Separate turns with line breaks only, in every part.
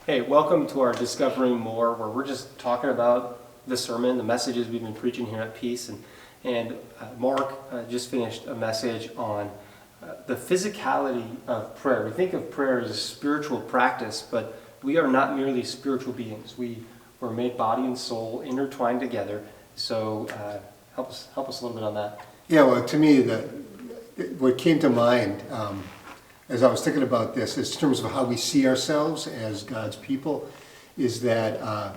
Hey, welcome to our Discovering More, where we're just talking about the sermon, the messages we've been preaching here at Peace. And Mark just finished a message on the physicality of prayer. We think of prayer as a spiritual practice, but we are not merely spiritual beings. We were made body and soul intertwined together. So help us a little bit on that.
Yeah, well, to me, what came to mind as I was thinking about this, in terms of how we see ourselves as God's people, is that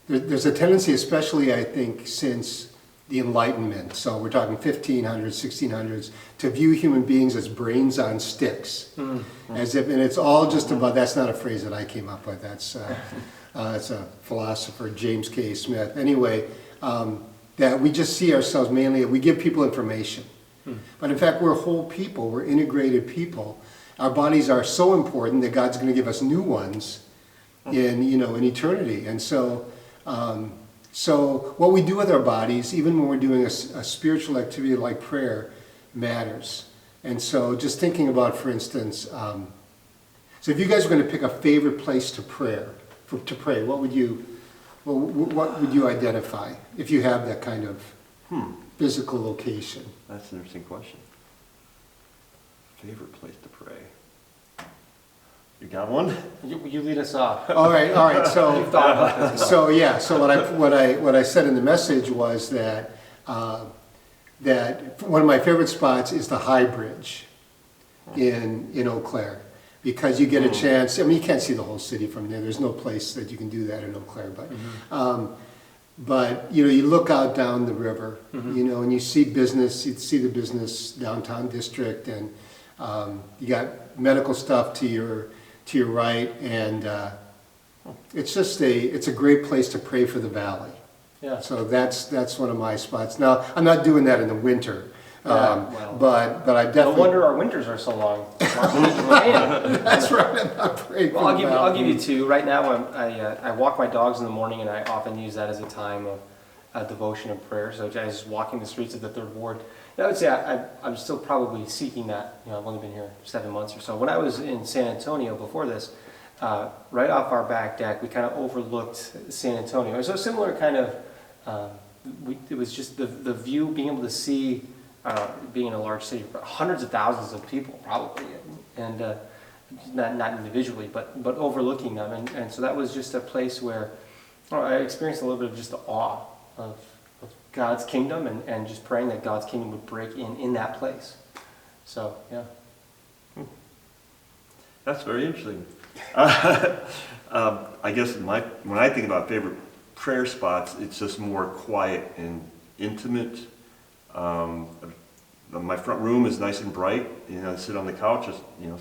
there's a tendency, especially I think since the Enlightenment, so we're talking 1500s, 1600s, to view human beings as brains on sticks. Mm-hmm. As if, and it's all just about, that's not a phrase that I came up with, that's a philosopher, James K. Smith. Anyway, that we just see ourselves mainly, we give people information. But in fact, we're whole people, we're integrated people. Our bodies are so important that God's going to give us new ones in eternity. And so what we do with our bodies, even when we're doing a spiritual activity like prayer, matters. And so just thinking about, for instance, so if you guys were going to pick a favorite place to pray, what would you identify if you have that kind of physical location?
That's an interesting question. Favorite place to pray? You got one?
You lead us off.
All right. So
You've thought about this.
So what I said in the message was that one of my favorite spots is the High Bridge in Eau Claire, because you get a chance. I mean, you can't see the whole city from there. There's no place that you can do that in Eau Claire, but you look out down the river, and you see business. You see the business downtown district, and you got medical stuff to your right, and it's a great place to pray for the valley.
Yeah.
So that's one of my spots. Now I'm not doing that in the winter, but I definitely.
No wonder our winters are so long.
That's right. I'm not praying.
Well, I'll give you two. Right now, I walk my dogs in the morning, and I often use that as a time of devotion and prayer. So just walking the streets of the Third Ward. And I would say I'm still probably seeking that. I've only been here 7 months or so. When I was in San Antonio before this, right off our back deck, we kind of overlooked San Antonio. So similar kind of. It was just the view, being able to see, being in a large city, hundreds of thousands of people probably, and not individually, but overlooking them, and so that was just a place where I experienced a little bit of just the awe of God's kingdom, and just praying that God's kingdom would break in that place. So yeah.
That's very interesting. I guess when I think about favorite prayer spots, it's just more quiet and intimate. My front room is nice and bright. I sit on the couch.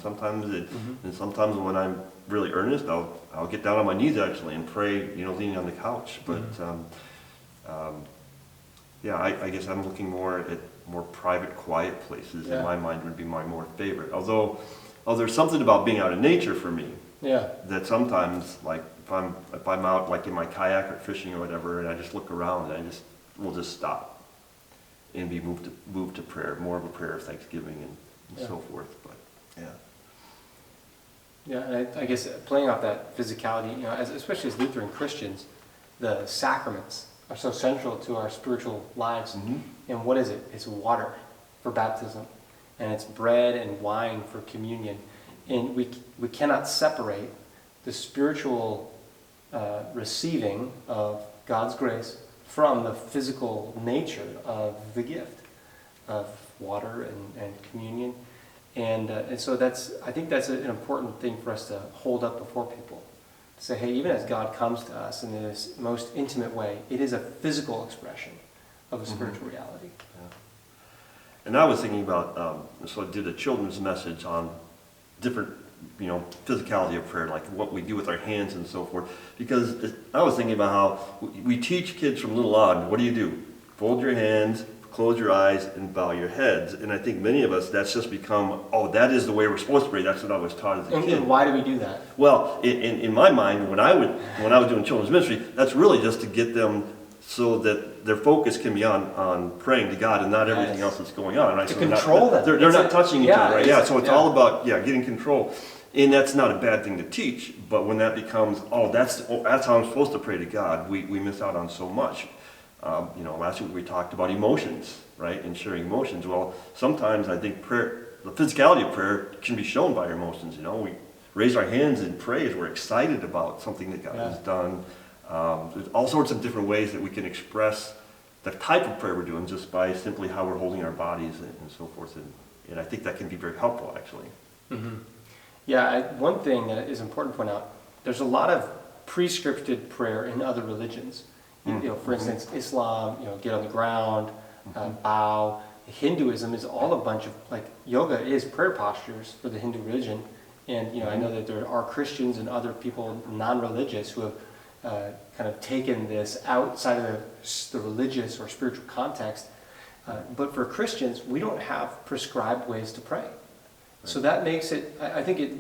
Sometimes and sometimes when I'm really earnest, I'll get down on my knees actually and pray. Leaning on the couch. But I guess I'm looking more at more private, quiet places. In my mind, would be my more favorite. Although there's something about being out in nature for me. Yeah. That sometimes, like if I'm out like in my kayak or fishing or whatever, and I just look around, and will just stop and be moved to prayer, more of a prayer of thanksgiving and so forth. But
and I guess playing off that physicality, especially as Lutheran Christians, the sacraments are so central to our spiritual lives. Mm-hmm. And what is it? It's water for baptism, and it's bread and wine for communion. And we cannot separate the spiritual receiving of God's grace from the physical nature of the gift of water and communion. And so I think that's an important thing for us to hold up before people. To say, hey, even as God comes to us in this most intimate way, it is a physical expression of a spiritual reality.
Yeah. And I was thinking about, so I did a children's message on different, physicality of prayer, like what we do with our hands and so forth. Because I was thinking about how we teach kids from little on, what do? Fold your hands, close your eyes, and bow your heads. And I think many of us, that's just become, that is the way we're supposed to pray. That's what I was taught as a kid.
And why do we do that?
Well, in my mind, when I was doing children's ministry, that's really just to get them so that their focus can be on praying to God and not everything else that's going on. Right?
To
so
control them.
They're not touching each other, right? So it's all about getting control. And that's not a bad thing to teach, but when that becomes, that's how I'm supposed to pray to God, we miss out on so much. Last week we talked about emotions, right, and sharing emotions. Well, sometimes I think prayer, the physicality of prayer can be shown by our emotions. We raise our hands in praise. We're excited about something that God has done. There's all sorts of different ways that we can express the type of prayer we're doing just by simply how we're holding our bodies and so forth. And I think that can be very helpful, actually.
Mm-hmm. Yeah, one thing that is important to point out, there's a lot of pre-scripted prayer in other religions. For instance, Islam, get on the ground, bow. Hinduism is all a bunch of, yoga is prayer postures for the Hindu religion. And, I know that there are Christians and other people, non-religious, who have kind of taken this outside of the religious or spiritual context. But for Christians, we don't have prescribed ways to pray. So that makes it, I think it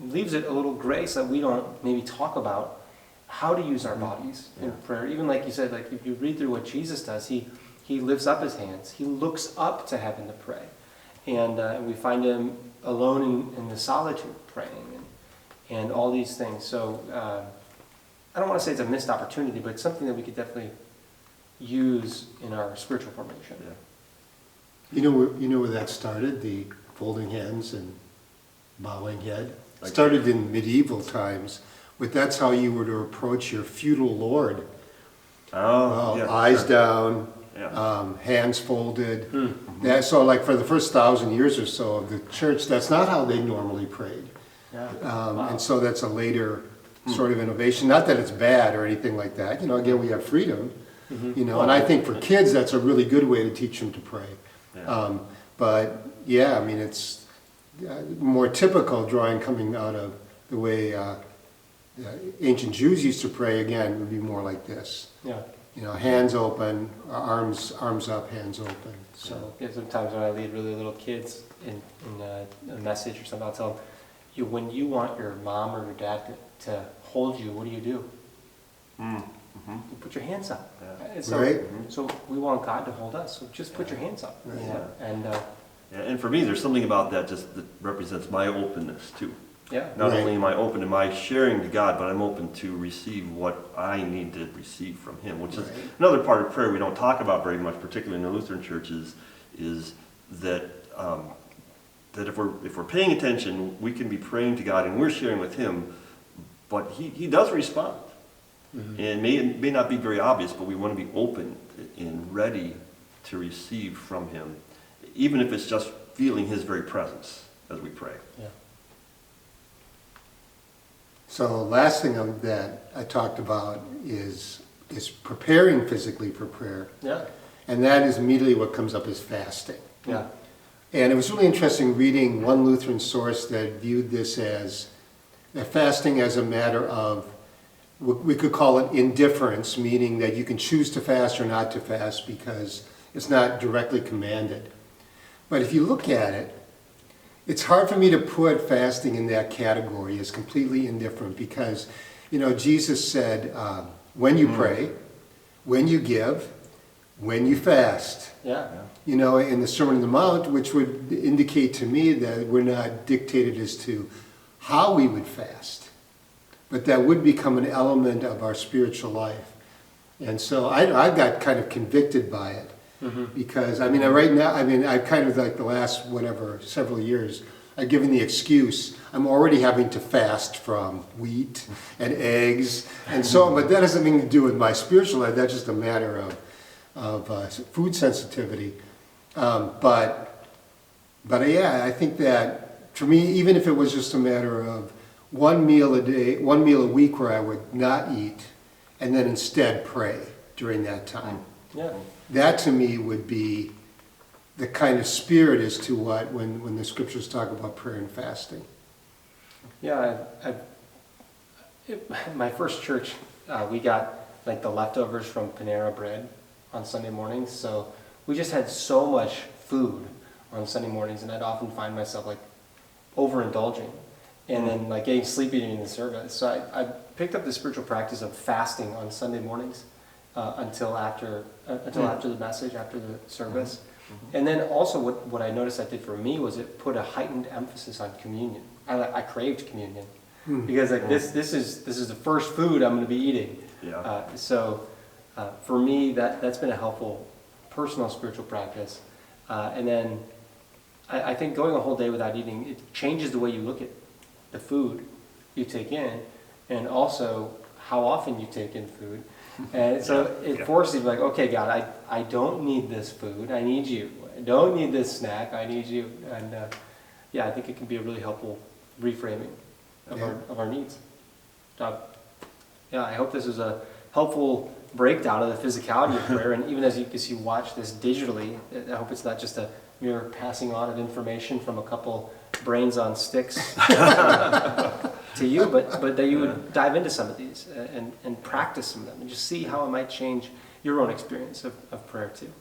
leaves it a little gray so that we don't maybe talk about how to use our bodies in prayer. Even like you said, if you read through what Jesus does, he lifts up his hands. He looks up to heaven to pray. And we find him alone in the solitude praying and all these things. So I don't want to say it's a missed opportunity, but it's something that we could definitely use in our spiritual formation.
You know where that started? The folding hands and bowing head. It started in medieval times, but that's how you were to approach your feudal lord. Eyes down, hands folded. So for the first 1,000 years or so of the church, that's not how they normally prayed. And so that's a later sort of innovation. Not that it's bad or anything like that. Again, we have freedom. And I think for kids, that's a really good way to teach them to pray. But yeah, I mean, it's more typical drawing coming out of the way ancient Jews used to pray. Again, would be more like this. Hands open, arms up, hands open. So
sometimes when I lead really little kids in a message or something, I'll tell them, when you want your mom or your dad to hold you, what do? You put your hands up. So we want God to hold us. So just put your hands up.
And for me, there's something about that that represents my openness too. Not only am I open to my sharing to God, but I'm open to receive what I need to receive from Him, which is another part of prayer we don't talk about very much, particularly in the Lutheran churches, is that that if we're paying attention, we can be praying to God and we're sharing with Him, but He does respond. And it may not be very obvious, but we want to be open and ready to receive from Him, even if it's just feeling His very presence as we pray.
So last thing that I talked about is preparing physically for prayer. And that is immediately what comes up as fasting. And it was really interesting reading one Lutheran source that viewed this as fasting as a matter of, we could call it indifference, meaning that you can choose to fast or not to fast because it's not directly commanded. But if you look at it, it's hard for me to put fasting in that category as completely indifferent because, Jesus said, when you pray, when you give, when you fast. In the Sermon on the Mount, which would indicate to me that we're not dictated as to how we would fast, but that would become an element of our spiritual life. And so I got kind of convicted by it. Because, right now, I've kind of the last, several years, I've given the excuse, I'm already having to fast from wheat and eggs and so on, but that has nothing to do with my spiritual life, that's just a matter of food sensitivity. But I think that, for me, even if it was just a matter of one meal a day, 1 meal a week where I would not eat, and then instead pray during that time. That to me would be the kind of spirit as to what, when the scriptures talk about prayer and fasting.
My first church, we got the leftovers from Panera Bread on Sunday mornings, so we just had so much food on Sunday mornings, and I'd often find myself overindulging and then getting sleepy during the service. So I picked up the spiritual practice of fasting on Sunday mornings. Until after the message, after the service. And then also what I noticed that did for me was it put a heightened emphasis on communion. I craved communion because like this is the first food I'm going to be eating.
Yeah.
For me, that's been a helpful personal spiritual practice. And then I think going a whole day without eating, it changes the way you look at the food you take in, and also how often you take in food. And so it forces you to be like, okay, God, I don't need this food. I need you. I don't need this snack. I need you. And I think it can be a really helpful reframing of our needs. I hope this is a helpful breakdown of the physicality of prayer. And even as you watch this digitally, I hope it's not just a mere passing on of information from a couple brains on sticks to you, but that you would dive into some of these and practice some of them and just see how it might change your own experience of prayer too.